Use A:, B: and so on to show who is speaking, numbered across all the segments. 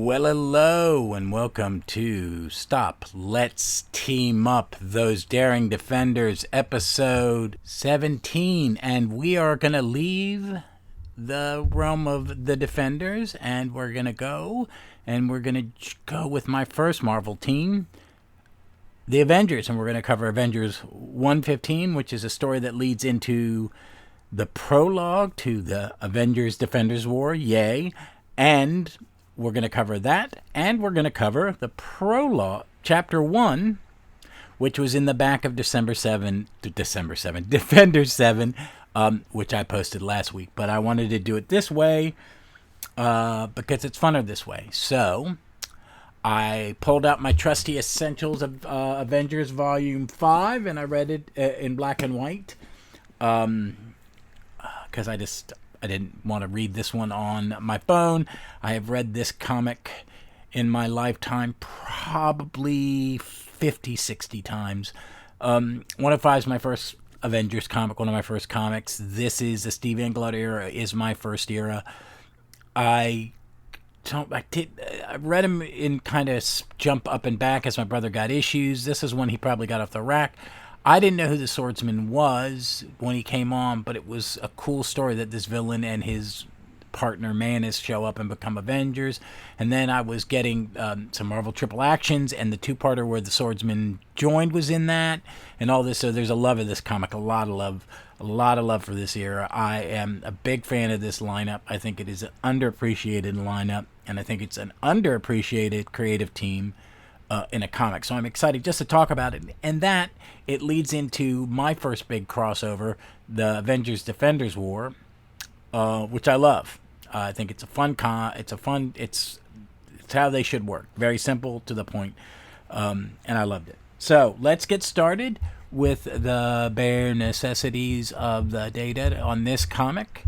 A: Well, hello, and welcome to Stop, Let's Team Up Those Daring Defenders, episode 17. And we are going to leave the realm of the Defenders, and we're going to go with my first Marvel team, the Avengers. And we're going to cover Avengers 115, which is a story that leads into the prologue to the Avengers Defenders War, yay, and we're going to cover that, and we're going to cover the prologue, Chapter 1, which was in the back of Defenders 7, which I posted last week. But I wanted to do it this way because it's funner this way. So I pulled out my trusty Essentials of Avengers Volume 5, and I read it in black and white because I didn't want to read this one on my phone. I have read this comic in my lifetime probably 50, 60 times. 105 is my first Avengers comic, one of my first comics. This is the Steve Englehart era, is my first era. I read him in kind of jump up and back as my brother got issues. This is when he probably got off the rack. I didn't know who the swordsman was when he came on, but it was a cool story that this villain and his partner Manus show up and become Avengers. And then I was getting some Marvel Triple Actions, and the two-parter where the swordsman joined was in that, and all this. So there's a love of this comic, a lot of love for this era. I am a big fan of this lineup. I think it is an underappreciated lineup, and I think it's an underappreciated creative team in a comic. So I'm excited just to talk about it. And that, it leads into my first big crossover, the Avengers Defenders War, which I love. I think it's a fun it's how they should work. Very simple, to the point. And I loved it. So let's get started with the bare necessities of the data on this comic.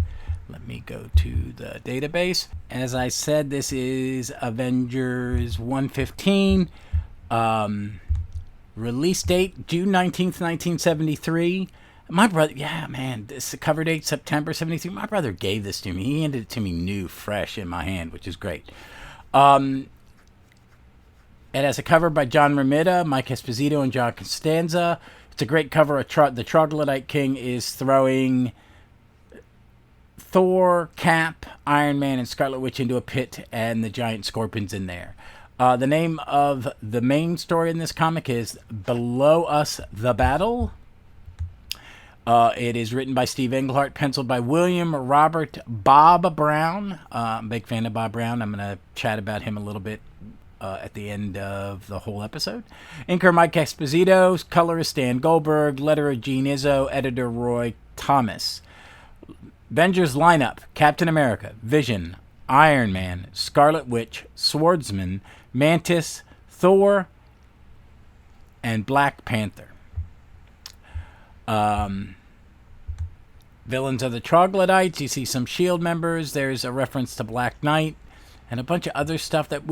A: Let me go to the database. As I said, this is Avengers 115. Release date June 19th, 1973. My brother, this cover date September 73. My brother gave this to me. He handed it to me new, fresh in my hand, which is great. It has a cover by John Romita, Mike Esposito, and John Costanza. It's a great cover. The Troglodyte King is throwing Thor, Cap, Iron Man, and Scarlet Witch into a pit, and the giant scorpion's in there. The name of the main story in this comic is Below Us, the Battle. It is written by Steve Englehart, penciled by William Robert Bob Brown. I'm a big fan of Bob Brown. I'm going to chat about him a little bit at the end of the whole episode. Inker Mike Esposito, colorist Stan Goldberg, letterer Gene Izzo, editor Roy Thomas. Avengers lineup: Captain America, Vision, Iron Man, Scarlet Witch, Swordsman, Mantis, Thor, and Black Panther. Villains are the Troglodytes. You see some S.H.I.E.L.D. members. There's a reference to Black Knight and a bunch of other stuff that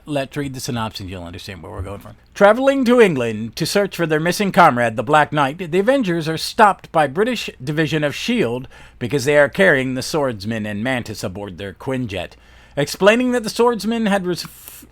A: let's read the synopsis. You'll understand where we're going from. Traveling to England to search for their missing comrade, the Black Knight, the Avengers are stopped by British division of S.H.I.E.L.D. because they are carrying the Swordsman and Mantis aboard their Quinjet. Explaining that the Swordsman had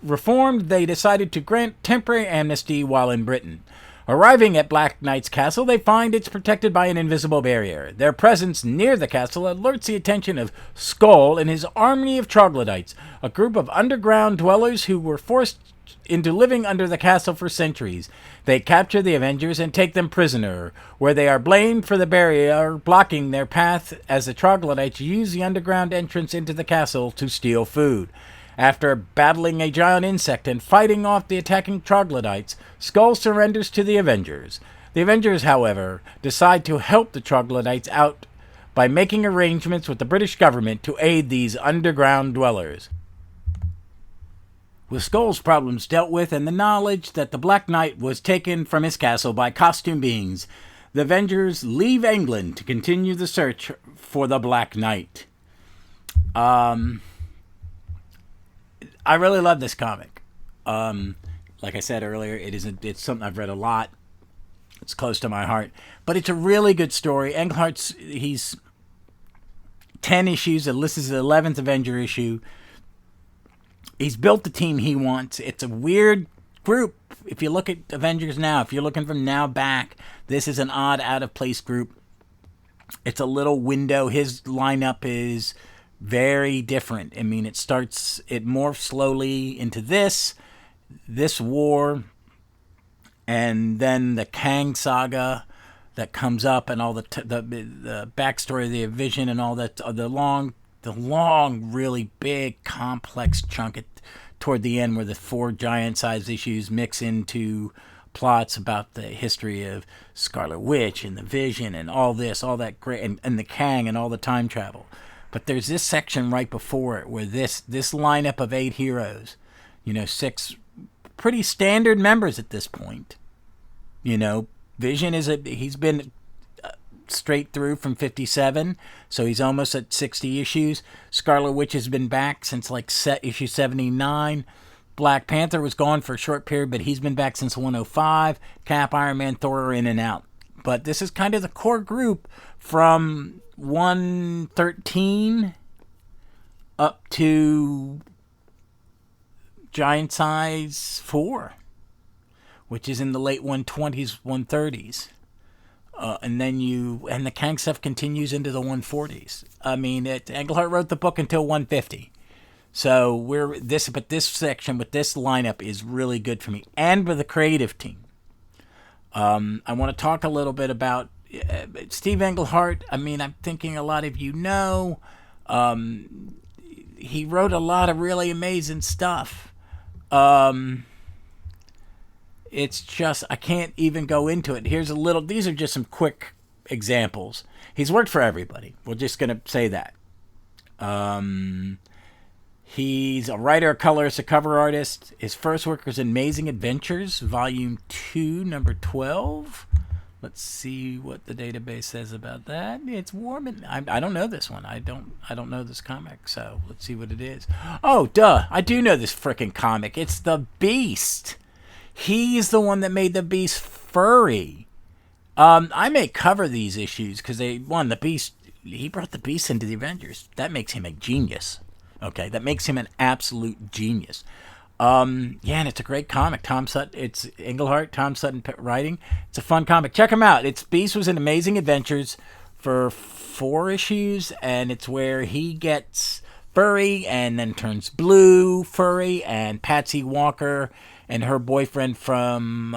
A: reformed, they decided to grant temporary amnesty while in Britain. Arriving at Black Knight's castle, they find it's protected by an invisible barrier. Their presence near the castle alerts the attention of Skull and his army of Troglodytes, a group of underground dwellers who were forced into living under the castle for centuries. They capture the Avengers and take them prisoner, where they are blamed for the barrier blocking their path as the Troglodytes use the underground entrance into the castle to steal food. After battling a giant insect and fighting off the attacking Troglodytes, Skull surrenders to the Avengers. The Avengers, however, decide to help the Troglodytes out by making arrangements with the British government to aid these underground dwellers. With Skull's problems dealt with and the knowledge that the Black Knight was taken from his castle by costume beings, the Avengers leave England to continue the search for the Black Knight. I really love this comic. Like I said earlier, it's something I've read a lot. It's close to my heart. But it's a really good story. He's 10 issues, and this is the 11th Avenger issue. He's built the team he wants. It's a weird group. If you look at Avengers now, if you're looking from now back, this is an odd, out-of-place group. It's a little window. His lineup is very different. I mean, it morphs slowly into this war, and then the Kang saga that comes up, and all the backstory of the Vision, and all that, the long, really big, complex chunk toward the end, where the 4 giant-sized issues mix into plots about the history of Scarlet Witch and the Vision and all that great, and the Kang and all the time travel. But there's this section right before it where this lineup of 8 heroes, 6 pretty standard members at this point. Vision he's been straight through from 57, so he's almost at 60 issues. Scarlet Witch has been back since issue 79. Black Panther was gone for a short period, but he's been back since 105. Cap, Iron Man, Thor are in and out. But this is kind of the core group from 113 up to Giant Size 4, which is in the late 120s, 130s. And the Kang stuff continues into the 140s. I mean, Englehart wrote the book until 150. So this section with this lineup is really good for me, and with the creative team. I want to talk a little bit about Steve Englehart. I mean, I'm thinking a lot of you know. He wrote a lot of really amazing stuff. It's just, I can't even go into it. These are just some quick examples. He's worked for everybody. We're just going to say that. He's a writer, a colorist, a cover artist. His first work was Amazing Adventures, Volume 2, number 12. Let's see what the database says about that. It's warm. I don't know this one. I don't know this comic, so let's see what it is. Oh, duh. I do know this frickin' comic. It's The Beast. He's the one that made the Beast furry. I may cover these issues because he brought the Beast into the Avengers. That makes him a genius. Okay, that makes him an absolute genius. And it's a great comic. It's Englehart, Tom Sutton writing. It's a fun comic. Check him out. Beast was in Amazing Adventures for 4 issues, and it's where he gets furry and then turns blue furry, and Patsy Walker and her boyfriend from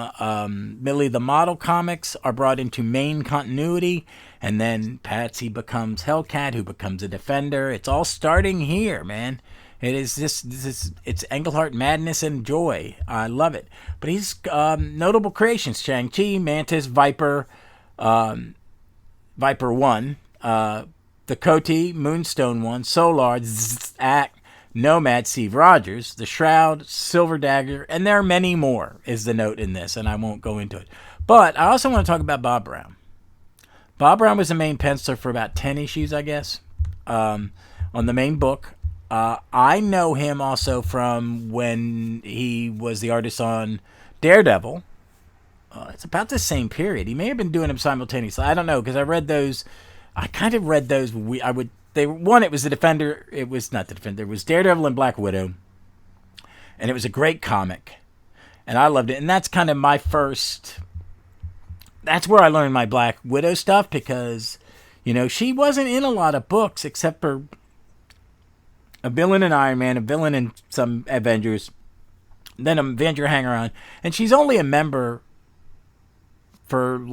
A: Millie the Model comics are brought into main continuity, and then Patsy becomes Hellcat, who becomes a Defender. It's all starting here, man. It is it's Englehart madness and joy. I love it. But he's notable creations: Shang-Chi, Mantis, Viper 1, the Coty, Moonstone 1, Solar, Act, Nomad, Steve Rogers, The Shroud, Silver Dagger, and there are many more, is the note in this, and I won't go into it. But I also want to talk about Bob Brown. Bob Brown was the main penciler for about 10 issues, I guess, on the main book. I know him also from when he was the artist on Daredevil. It's about the same period. He may have been doing them simultaneously. I don't know, because I read those. I kind of read those. It was the Defender. It was not the Defender. It was Daredevil and Black Widow. And it was a great comic. And I loved it. And that's kind of my first. That's where I learned my Black Widow stuff, because, she wasn't in a lot of books except for a villain in Iron Man, a villain in some Avengers, then an Avenger hanger-on. And she's only a member for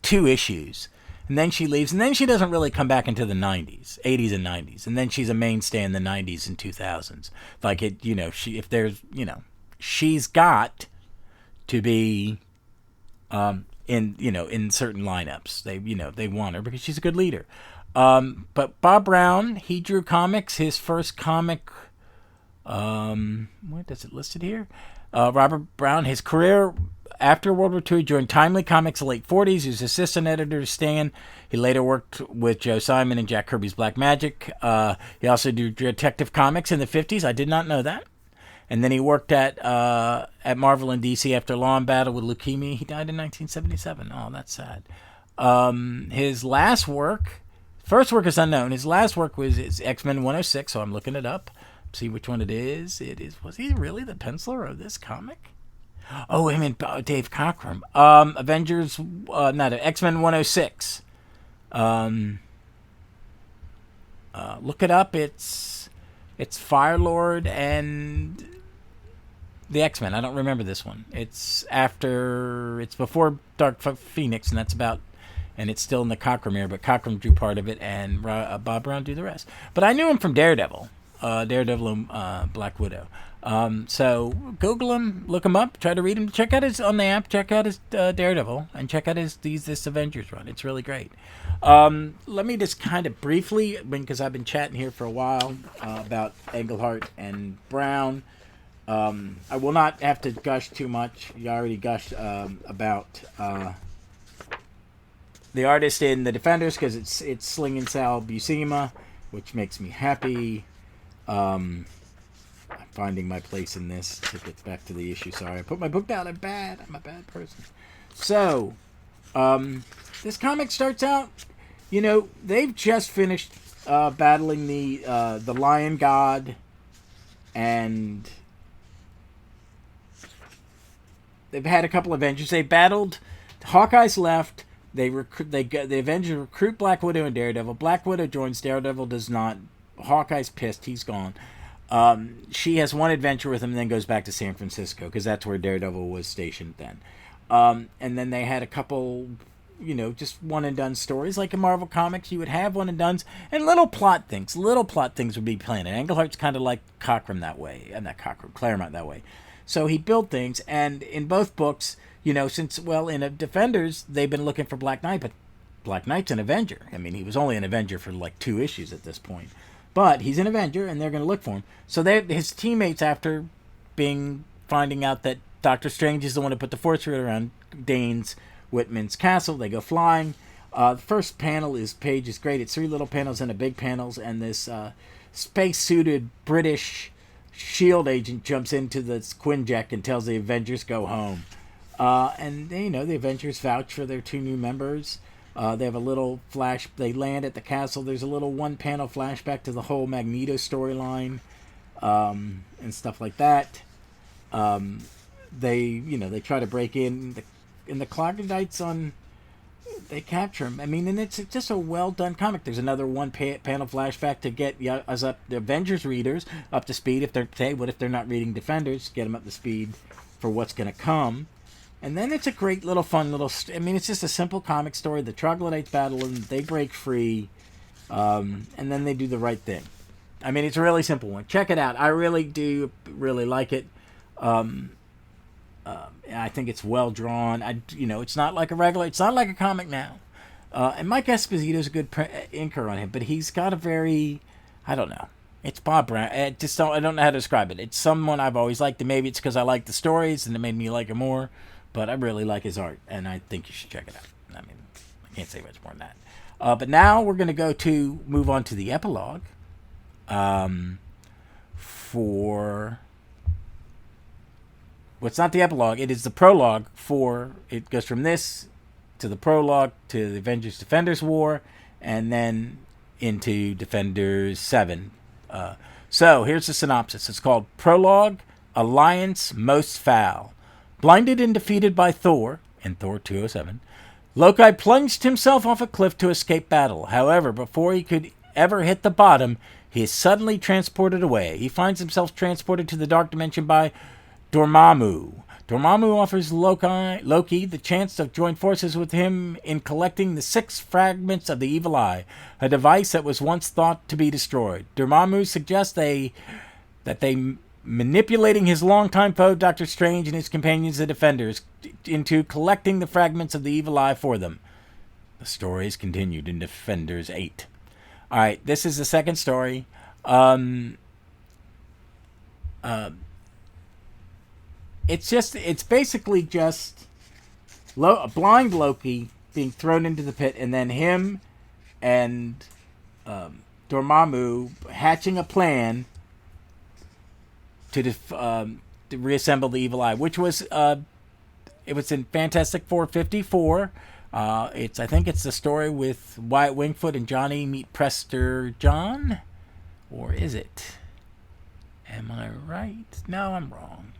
A: 2 issues. And then she leaves, and then she doesn't really come back into the 90s, 80s and 90s. And then she's a mainstay in the 90s and 2000s. She's got to be in certain lineups. They want her because she's a good leader. But Bob Brown, he drew comics. His first comic, what does it listed here? Robert Brown, his career after World War II, he joined Timely Comics in the late 40s. He was assistant editor to Stan. He later worked with Joe Simon and Jack Kirby's Black Magic. He also did Detective Comics in the 50s. I did not know that. And then he worked at Marvel and DC after a long battle with leukemia. He died in 1977. Oh, that's sad. His last work, first work is unknown. His last work was X-Men 106, so I'm looking it up. see which one it is. It is. Was he really the penciler of this comic? Oh, him and Dave Cockrum. Avengers, not X-Men 106. Look it up. It's Firelord and the X-Men. I don't remember this one. It's before Dark Phoenix, and and it's still in the Cockrum era, but Cockrum drew part of it, and Bob Brown drew the rest. But I knew him from Daredevil and Black Widow. So Google him, look him up, try to read him, check out his on the app, check out his Daredevil, and check out this Avengers run. It's really great. Let me just kind of briefly, because I've been chatting here for a while about Englehart and Brown. I will not have to gush too much. You already gushed about the artist in the Defenders, because it's Sling and Sal Buscema, which makes me happy. I'm finding my place in this to get back to the issue. Sorry, I put my book down. I'm a bad person. So, this comic starts out, they've just finished battling the Lion God, and they've had a couple of Avengers. They battled. Hawkeye's left. The Avengers recruit Black Widow and Daredevil. Black Widow joins. Daredevil does not. Hawkeye's pissed. He's gone. She has one adventure with him and then goes back to San Francisco, because that's where Daredevil was stationed then. And then they had a couple, just one-and-done stories. Like in Marvel Comics, you would have one-and-dones and little plot things. Little plot things would be planned. And Englehart's kind of like Cockrum that way. Not Cockrum, Claremont that way. So he built things, and in both books, in Defenders, they've been looking for Black Knight, but Black Knight's an Avenger. I mean, he was only an Avenger for like 2 issues at this point. But he's an Avenger, and they're going to look for him. So his teammates, after finding out that Doctor Strange is the one who put the Force Field around Whitman's castle, they go flying. The first page is great. It's 3 little panels and a big panels, and this space-suited British SHIELD agent jumps into the Quinjet and tells the Avengers go home. And the Avengers vouch for their 2 new members. They have a little they land at the castle. There's a little 1-panel flashback to the whole Magneto storyline, and stuff like that. They try to break in the Troglodytes they capture him. I mean, and it's just a well done comic. There's another 1-panel flashback to get the Avengers readers up to speed. What if they're not reading Defenders? Get them up to speed for what's going to come. And then it's a great little it's just a simple comic story. The Troglodytes battle and they break free. And then they do the right thing. I mean, it's a really simple one. Check it out. I really do really like it. I think it's well drawn. It's not like it's not like a comic now. And Mike Esposito's a good inker on him, but he's got a very, I don't know. It's Bob Brown. I don't know how to describe it. It's someone I've always liked, and maybe it's because I like the stories and it made me like him more. But I really like his art, and I think you should check it out. I mean, I can't say much more than that. But now we're going to move on to the epilogue. It's not the epilogue. It is the prologue it goes from this to the prologue to the Defenders War, and then into Defenders 7. So here's the synopsis. It's called Prologue, Alliance Most Foul. Blinded and defeated by Thor, in Thor 207, Loki plunged himself off a cliff to escape battle. However, before he could ever hit the bottom, he is suddenly transported away. He finds himself transported to the Dark Dimension by Dormammu. Dormammu offers Loki the chance to join forces with him in collecting the 6 fragments of the Evil Eye, a device that was once thought to be destroyed. Dormammu suggests that they manipulating his longtime foe, Doctor Strange, and his companions, the Defenders, into collecting the fragments of the Evil Eye for them. The story is continued in Defenders 8. All right, this is the second story. It's basically just blind Loki being thrown into the pit, and then him and Dormammu hatching a plan to reassemble the Evil Eye, which was it was in Fantastic Four 54. I think it's the story with Wyatt Wingfoot and Johnny meet Prester John, or is it? Am I right? No, I'm wrong.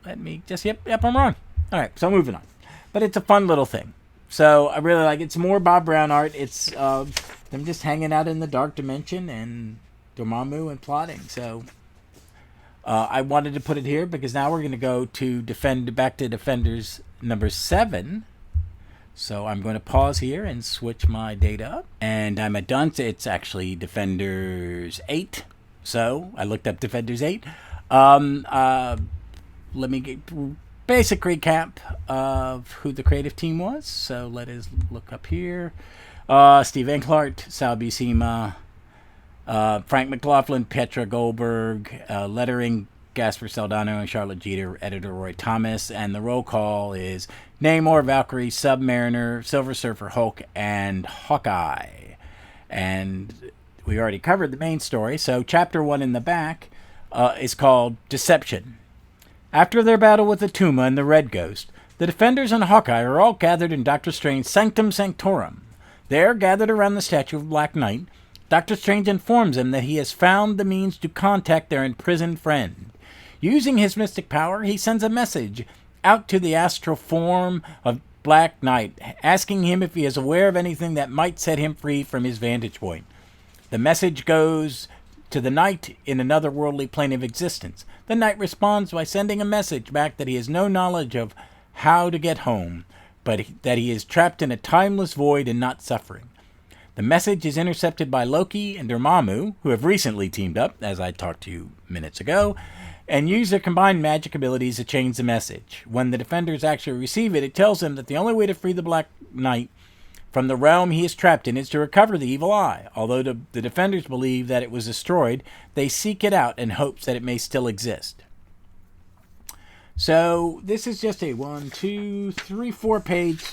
A: Let me just, yep, I'm wrong. All right, so moving on. But it's a fun little thing. So I really like it. It's more Bob Brown art. It's them just hanging out in the dark dimension and Dormammu and plotting. So I wanted to put it here because now we're going to go to back to Defenders number 7. So I'm going to pause here and switch my data up. And I'm at done. It's actually Defenders 8. So I looked up Defenders 8. Let me get basic recap of who the creative team was. So let us look up here. Steve Englehart, Sal Buscema, Frank McLaughlin, Petra Goldberg, lettering Gasper Saldano and Charlotte Jeter, editor Roy Thomas, and the roll call is Namor, Valkyrie, Submariner, Silver Surfer, Hulk, and Hawkeye. And we already covered the main story, so chapter 1 in the back is called Deception. After their battle with the Tuma and the Red Ghost, the Defenders and Hawkeye are all gathered in Doctor Strange's Sanctum Sanctorum. There, gathered around the statue of Black Knight, Doctor Strange informs them that he has found the means to contact their imprisoned friend. Using his mystic power, he sends a message out to the astral form of Black Knight, asking him if he is aware of anything that might set him free from his vantage point. The message goes to the Knight in another worldly plane of existence. The Knight responds by sending a message back that he has no knowledge of how to get home, but that he is trapped in a timeless void and not suffering. The message is intercepted by Loki and Dormammu, who have recently teamed up, as I talked to you minutes ago, and use their combined magic abilities to change the message. When the Defenders actually receive it, it tells them that the only way to free the Black Knight from the realm he is trapped in is to recover the evil eye. Although the Defenders believe that it was destroyed, they seek it out in hopes that it may still exist. So this is just a 4-page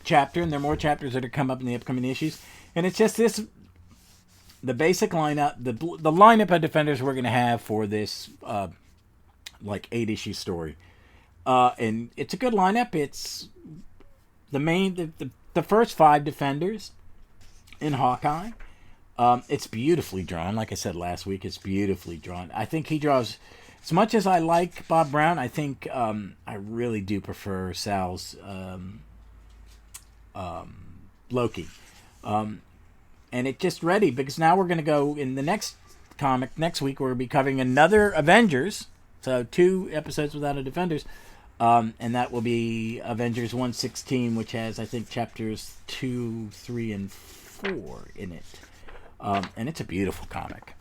A: chapter, and there are more chapters that are come up in the upcoming issues. And it's just this, the basic lineup, the lineup of Defenders we're going to have for this 8-issue story. And it's a good lineup. It's the first 5 Defenders in Hawkeye. It's beautifully drawn. Like I said last week, it's beautifully drawn. I think he draws, as much as I like Bob Brown, I think I really do prefer Sal's Loki. And it's just ready, because now we're going to go in the next comic next week. We're going to be covering another Avengers. So 2 episodes without a Defenders. And that will be Avengers 116, which has, I think, chapters 2, 3, and 4 in it. And it's a beautiful comic.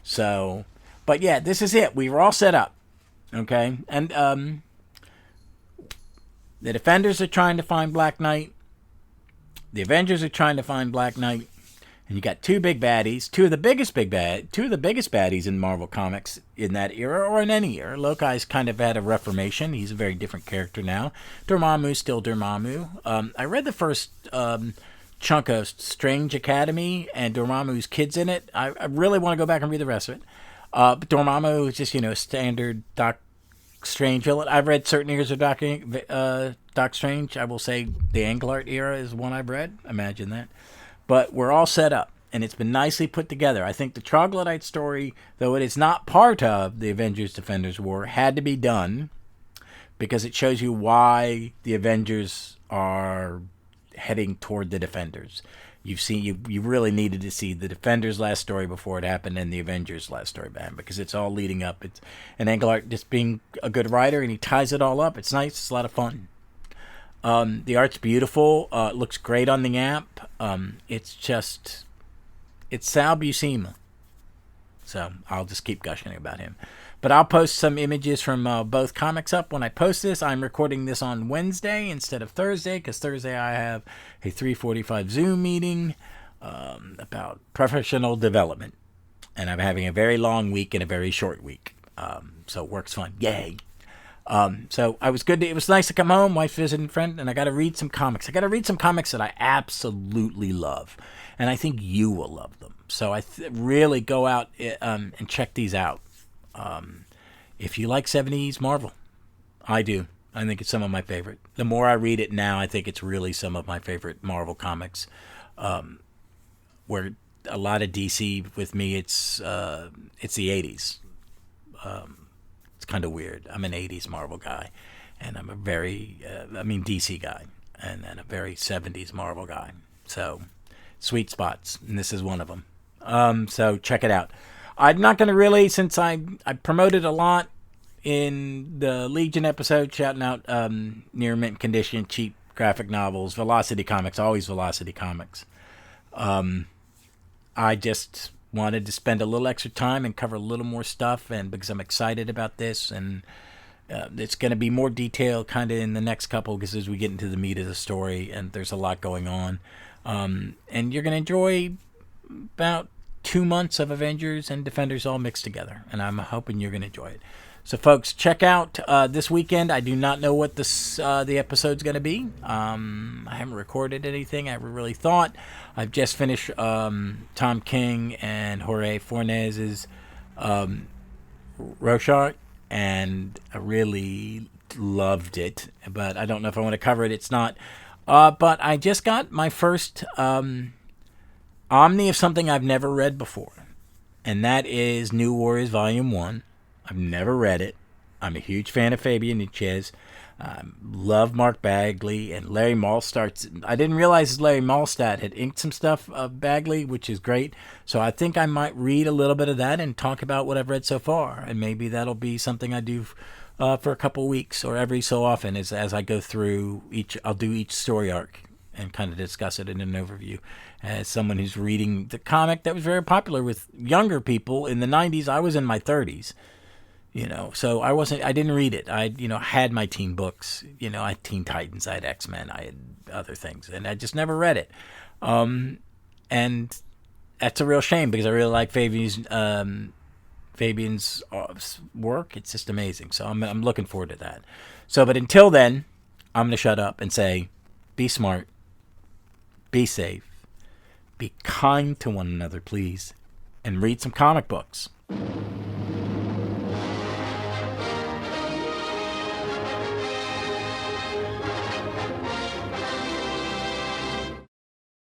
A: So, but yeah, this is it. We were all set up. Okay? And the Defenders are trying to find Black Knight. The Avengers are trying to find Black Knight. And you got 2 big baddies, two of the biggest baddies in Marvel Comics in that era, or in any era. Loki's kind of had a reformation. He's a very different character now. Dormammu's still Dormammu. I read the first chunk of Strange Academy, and Dormammu's kids in it. I really want to go back and read the rest of it. But Dormammu is just, a standard Doc Strange villain. I've read certain eras of Doc Strange. I will say the Englehart era is one I've read. Imagine that. But we're all set up, and it's been nicely put together. I think the Troglodyte story, though it is not part of the Avengers Defenders War, had to be done because it shows you why the Avengers are heading toward the Defenders. You really needed to see the Defenders' last story before it happened, and the Avengers' last story behind, because it's all leading up. And Englehart just being a good writer, and he ties it all up. It's nice. It's a lot of fun. The art's beautiful. It looks great on the app. It's Sal Buscema. So I'll just keep gushing about him. But I'll post some images from both comics up when I post this. I'm recording this on Wednesday instead of Thursday, because Thursday I have a 3:45 Zoom meeting about professional development. And I'm having a very long week and a very short week. So work's fun. Yay. So it was nice to come home, wife visiting friend, and I got to read some comics. I got to read some comics that I absolutely love, and I think you will love them. So I really go out and check these out. If you like 70s Marvel, I do. I think it's some of my favorite. The more I read it now, I think it's really some of my favorite Marvel comics, where a lot of DC with me. It's the 80s. It's kind of weird. I'm an 80s Marvel guy, and I'm a very, DC guy, and then a very 70s Marvel guy. So, sweet spots, and this is one of them. So check it out. I'm not going to really, since I promoted a lot in the Legion episode, shouting out near mint condition, cheap graphic novels, Velocity Comics, always Velocity Comics. I just wanted to spend a little extra time and cover a little more stuff, and because I'm excited about this, and it's going to be more detail kind of in the next couple, because as we get into the meat of the story, and there's a lot going on. And you're going to enjoy about 2 months of Avengers and Defenders all mixed together, and I'm hoping you're going to enjoy it. So, folks, check out this weekend. I do not know what the episode's going to be. I haven't recorded anything. I haven't really thought. I've just finished Tom King and Jorge Fornes's Rorschach, and I really loved it. But I don't know if I want to cover it. It's not. But I just got my first Omni of something I've never read before, and that is New Warriors Volume 1. I've never read it. I'm a huge fan of Fabian Nunez. Love Mark Bagley and Larry Malstad. I didn't realize Larry Malstad had inked some stuff of Bagley, which is great. So I think I might read a little bit of that and talk about what I've read so far. And maybe that'll be something I do for a couple weeks or every so often as I go through I'll do each story arc and kind of discuss it in an overview. As someone who's reading the comic that was very popular with younger people in the 90s, I was in my 30s. So I didn't read it. I had my teen books. I had Teen Titans, I had X-Men, I had other things, and I just never read it. And that's a real shame, because I really like Fabian's work. It's just amazing. So I'm looking forward to that. So, but until then, I'm going to shut up and say, be smart, be safe, be kind to one another, please, and read some comic books.